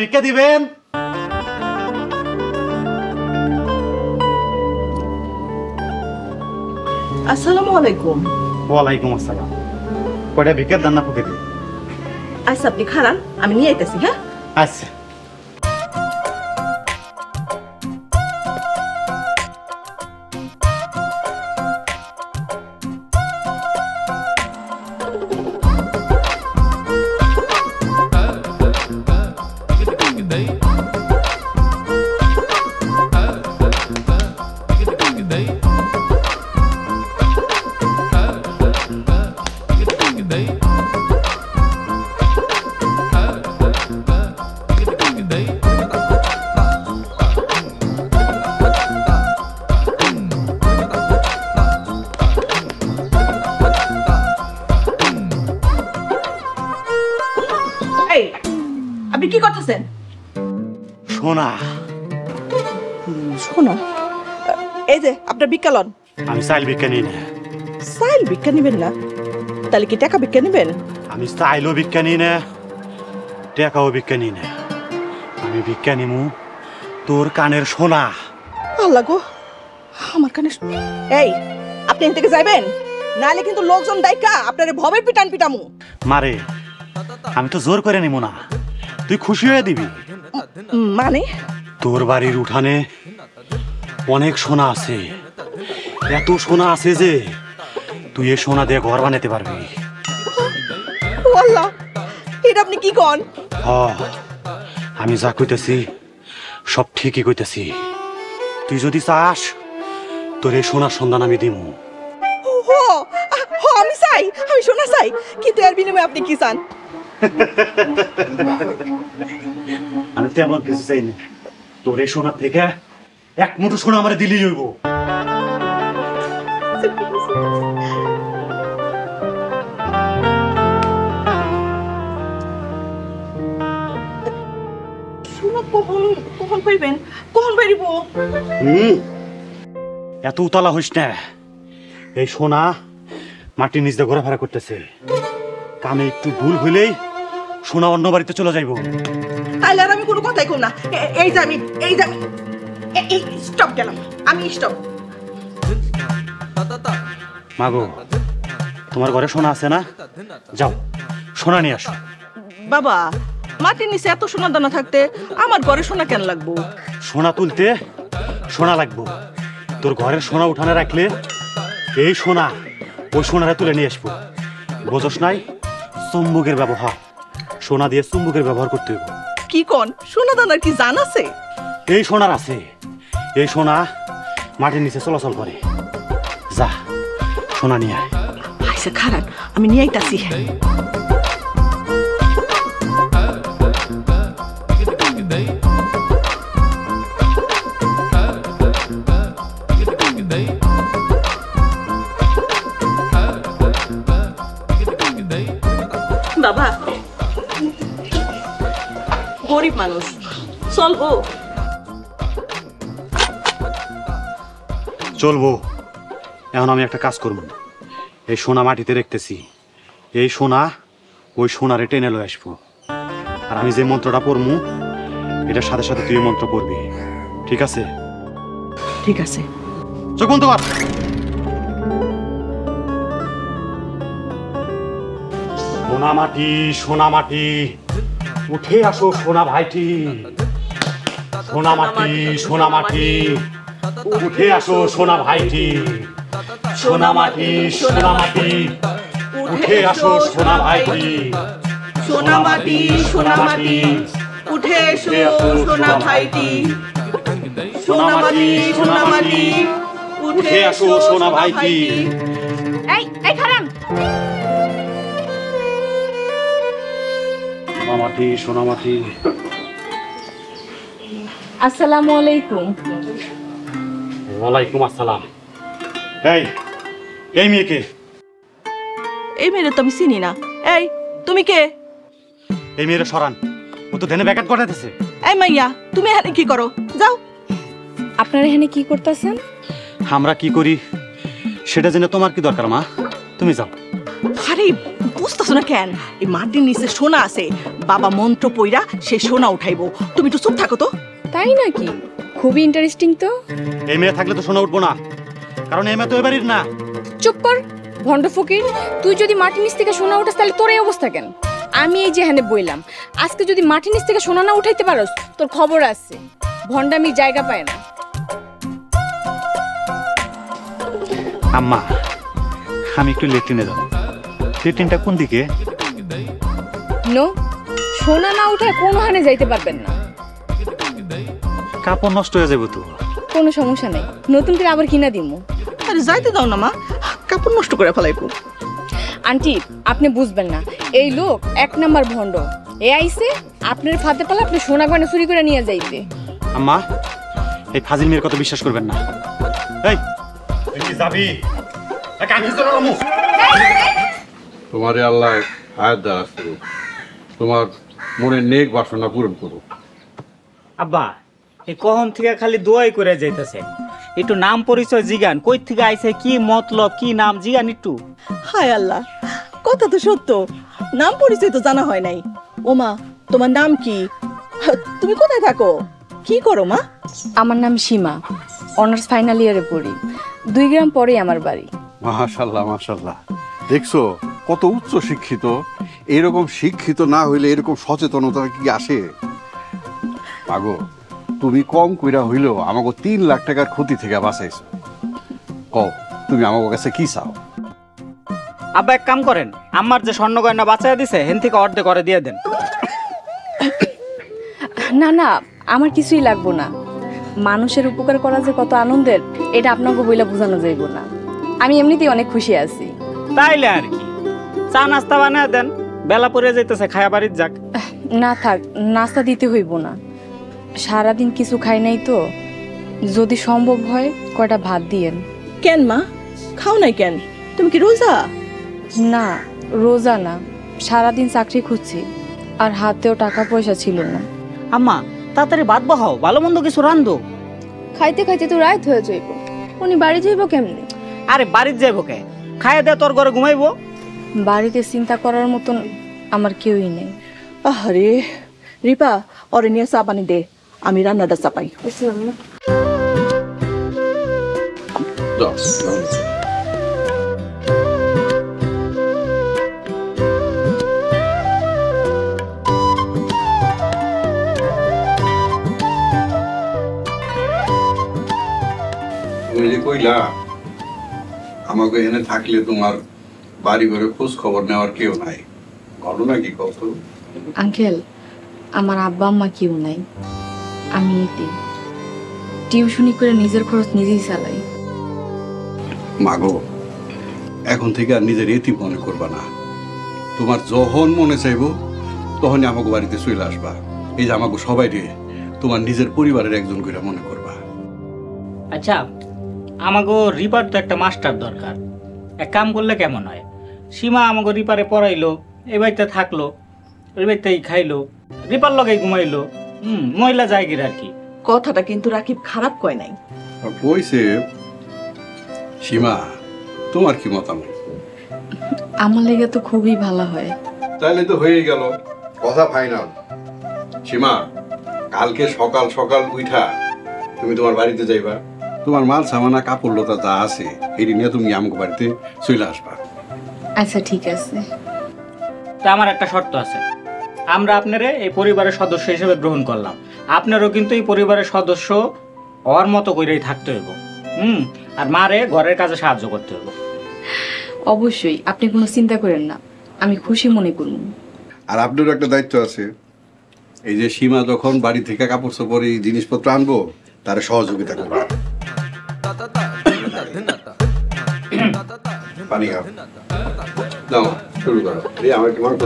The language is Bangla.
ভিক্ষা দিবেন? আসসালামু আলাইকুম। ওয়ালাইকুম আসসালাম। কয়টা ভিক্ষার দান না ফুকে দিই? আচ্ছা আপনি খারান, আমি নিয়ে আইতেছি। হ্যাঁ আচ্ছা। আপনি কি করতেছেন? সোনা শোনো, এই যে আপনার বিজ্ঞালন। আমি চাইল ভিক্ষা নিই না। চাইল ভিক্ষা নিবেন না? তাহলে কি টাকা ভিক্ষা নিবেন? আমি চাইলও ভিক্ষা নিই না, টাকাও ভিক্ষা নিই না। আমি ভিক্ষা নিমু তোর কানের সোনা। আল্লাহ গো, আমার কানে। এই আপনি এখান থেকে যাইবেন, নাহলে কিন্তু লোকজন ডাইকা আপনারে ভবের পিটান পিটামু। মারে, আমি তো জোর করে নিমু না, তুই খুশি হয়ে দিবি। মানে? তোর বাড়ির উঠানে অনেক সোনা আছে, এত সোনা আছে যে তুই এ সোনা দিয়ে ঘর বানাতে পারবি। আল্লাহ, এটা আপনি কি কন? আমি যা কইতেছি সব ঠিকই কইতেছি। তুই যদি চাস তোর এই সোনার সন্ধান আমি দিমু। আমি চাই, আমি সোনা চাই, কিন্তু এর বিনিময়ে আপনি কি চান? আমি তেমন কিছু চাই না, তোর এই সোনার থেকে এক মুঠো সোনা আমার দিলেই হইব। সোনা কখন কখন পাইবেন? কখন পাইব? এত উতলা হইস না। এই সোনা মাটির নিচ দিয়ে ঘোরাফেরা করতেছে, কামে একটু ভুল হইলেই সোনা অন্য বাড়িতে চলে যাইব। তাহলে আর আমি কোনো কথাই কই না। এই যে আমি স্টপ গেলাম, আমি স্টপ। মাগো, তোমার ঘরে সোনা আছে না? যাও সোনা নিয়ে আসো। বাবা, মাটির নিচে এত সোনা দানা থাকতে আমার ঘরে সোনা কেন লাগবো? সোনা তুলতে সোনা লাগবো। তোর ঘরের সোনা উঠানে রাখলে এই সোনা ওই সোনারে তুলে নিয়ে আসবো। বোঝস নাই? চুম্বকের ব্যবহার, সোনা দিয়ে চুম্বকের ব্যবহার করতে হইব। কি কোন? সোনা দানার কি জান আছে? এই সোনার আছে। এই সোনা মাটির নিচে চলাচল করে। যা সোনা নিয়ে আয়। আচ্ছা খারাপ, আমি নিয়ে আইতাছি। বাবা, গরিব মানুষ, চলবো? চলবো। এখন আমি একটা কাজ করব, এই সোনা মাটিতে রেখতেছি, এই সোনা ওই সোনারে টেনে লয়ে আসবো। আর আমি যে মন্ত্রটা পড়মু এটার সাথে সাথে তুই মন্ত্র পড়বি, ঠিক আছে? ঠিক আছে। চোখ বন্ধ কর। সোনা মাটি, সোনা মাটি, উঠে আসো সোনা ভাইটি। সোনা মাটি, সোনা মাটি, উঠে আসো সোনা ভাইটি। সোনা মাটি, সোনা মাটি, উঠে আসো সোনা ভাইটি। সোনা মাটি, সোনা মাটি, উঠে এসো সোনা ভাইটি। সোনা মাটি, সোনা মাটি, উঠে আসো সোনা ভাইটি। এই খারাম, সোনা মাটি, সোনা মাটি। আসসালামু আলাইকুম। ওয়ালাইকুম আসসালাম। এই এই মেয়েকে? এই মেয়েরে তো আমি চিনি না। এই তুমি কে? এই মেয়েরে সরান, ও তো ধ্যানে ব্যাঘাত ঘটাইতেছে। এই মাইয়া, তুমি এখানে কি করো? যাও। আপনারা এখানে কি করতেছেন? আমরা কি করি সেটা জেনে তোমার কি দরকার মা? তুমি যাও। আরে বুঝতেছো না কেন? এই মাটির নিচে সোনা আছে, বাবা মন্ত্র পইরা সে সোনা উঠাইবো। তুমি একটু চুপ থাকো তো। তাই নাকি? খুবই ইন্টারেস্টিং তো। এই মেয়ে থাকলে তো সোনা উঠবো না, কারণ এই মেয়ে তো এবারের না। চুপ কর ভণ্ড ফকির, তুই যদি মাটির নিচ থেকে সোনা উঠাস তাহলে তোর এই অবস্থা কেন? আমি এই যে হ্যানে বইলাম, আজকে যদি মাটির নিচ থেকে সোনা না উঠাইতে পারোস তোর খবর আছে। ভণ্ডামির জায়গা পায় না। আম্মা, আমি একটু লেট্রিনে যাব। লেট্রিনটা কোন দিকে? নো, সোনা না উঠায় কোনো হানে যাইতে পারবেন না। কাপড় নষ্ট হয়ে যাবে তো। কোনো সমস্যা নেই, নতুন করে আবার কিনা দিমু। আরে যাইতে দাও না মা, কাপড় নষ্ট করে ফেলাইবো। আন্টি আপনি বুঝবেন না, এই লোক এক নাম্বার ভণ্ড। এ আইছে আপনার ফাতে পালা আপনি সোনা গয়না চুরি করে নিয়ে যাইতে। আম্মা, এই ফাজিল মেয়ের কথা বিশ্বাস করবেন না। এই তুই কি যাবি? তোমারে আল্লাহ হায়াত দ্বারা করুক, তোমার মনের নেক বাসনা পূরণ করুক। আব্বা এই কখন থেকে খালি দোয়াই করে যাইতেছে, একটু নাম পরিচয় জিগান, কই থেকে আইছে, কি মতলব, কি নাম জিগান একটু। হায় আল্লাহ, কথা তো সত্য, নাম পরিচয় তো জানা হয় নাই। ও মা, তোমার নাম কি? তুমি কোথায় থাকো, কি করো মা? আমার নাম সীমা, অনার্স ফাইনাল ইয়ারে পড়ি। 2 গ্রাম পরেই আমার বাড়ি। মাশাআল্লাহ মাশাআল্লাহ, দেখছো কত উচ্চ শিক্ষিত। এরকম শিক্ষিত না হইলে এরকম সচেতনতা কি আসে? মাগো, তুমি কম কইরা হইলেও আমাকে 3 লাখ টাকার ক্ষতি থেকে বাঁচাইছো। কও তুমি আমার কাছে কি চাও? আব্বা এক কাম করেন, আমার যে স্বর্ণ গয়না বাঁচায় দিছে হেন থেকে অর্ধেক করে দিয়ে দেন। না না, আমার কিছুই লাগবো না। মানুষের উপকার করা যে কত আনন্দের এটা আপনাকে বইলা বোঝানো যাইব না। আমি এমনিতেই অনেক খুশি আছি। তাইলে আর কি, চা নাস্তা বানায় দেন, বেলা পড়ে যাইতেছে, খায়া বাড়ির যাক। না থাক, নাস্তা দিতে হইব না। সারাদিন কিছু খাই নাই তো, যদি সম্ভব হয় কয়টা ভাত দিয়েন। কেন মা, খাও নাই কেন? তুমি কি রোজা? না রোজা না, সারাদিন চাকরি খুঁজছি আর হাতেও টাকা পয়সা ছিল না। আম্মা তাড়াতাড়ি ভাত বহাও, ভালো মন্দ কিছু রান্ধো। খাইতে খাইতে তো রাত হয়ে যাইব, উনি বাড়ি যাইব কেমনে? আরে বাড়ির যাইবো কে, খাইয়া দে তোর ঘরে ঘুমাইবো। বাড়িতে চিন্তা করার মতন আমার কেউই নেই। আরে রিপা, ওরে নিয়ে চা পানি দে, আমি রান্নাটা চাপাই। দাও, তুমি যে কইলা আমাকে এখানে থাকলে তোমার বাড়ি ঘরে খোঁজ খবর নেওয়ার কেউ নাই, ঘটনা কি কত? আঙ্কেল, আমার আব্বা আম্মা কেউ নাই, আমি এতিম। টিউশনি করে নিজের খরচ নিজেই চালাই। মাগো, এখন থেকে আর নিজের এতিম মনে করবা না। তোমার যখন মনে চাইবো তখনই আমাকে বাড়িতে চলে আসবা। এই যে আমাকে সবাই রে তোমার নিজের পরিবারের একজন করে মনে করবা। আচ্ছা, আমাগো রিপার তো একটা মাস্টার দরকার। এক কাম করলে কেমন হয়, সীমা আমাগো রিপারে পড়াইলো, এই বাড়িতে থাকলো, ওই বাড়িতেই খাইলো, রিপার লগেই ঘুমাইলো। মহিলা জায়গির আর কি। কথাটা কিন্তু রাকিব খারাপ কয় নাই। কইছে সীমা, তোমার কি মতামত? আমার লেগে তো খুবই ভালো হয়। তাহলে তো হয়ে গেল, কথা ফাইনাল। সীমা, কালকে সকাল সকাল উঠা তুমি তোমার বাড়িতে যাইবা। তোমার মাল সামানা কাপড় লতা যা আছে এটি নিয়ে তুমি আমাকে বাড়িতে চলে আসবা। আচ্ছা ঠিক আছে। তা আমার একটা শর্ত আছে, আমরা আপনারে এই পরিবারের সদস্য হিসেবে গ্রহণ করলাম, আপনারও কিন্তু এই পরিবারের সদস্য হওয়ার মতো করেই থাকতে হইব। আর মারে ঘরের কাজে সাহায্য করতে হইব। অবশ্যই, আপনি কোনো চিন্তা করেন না, আমি খুশি মনে করব। আর আপনারও একটা দায়িত্ব আছে, এই যে সীমা যখন বাড়ি থেকে কাপড় চোপড় এই জিনিসপত্র আনবো তার সহযোগিতা করবে। পানি খাও, নাও শুরু করো। এই আমার কি মাংস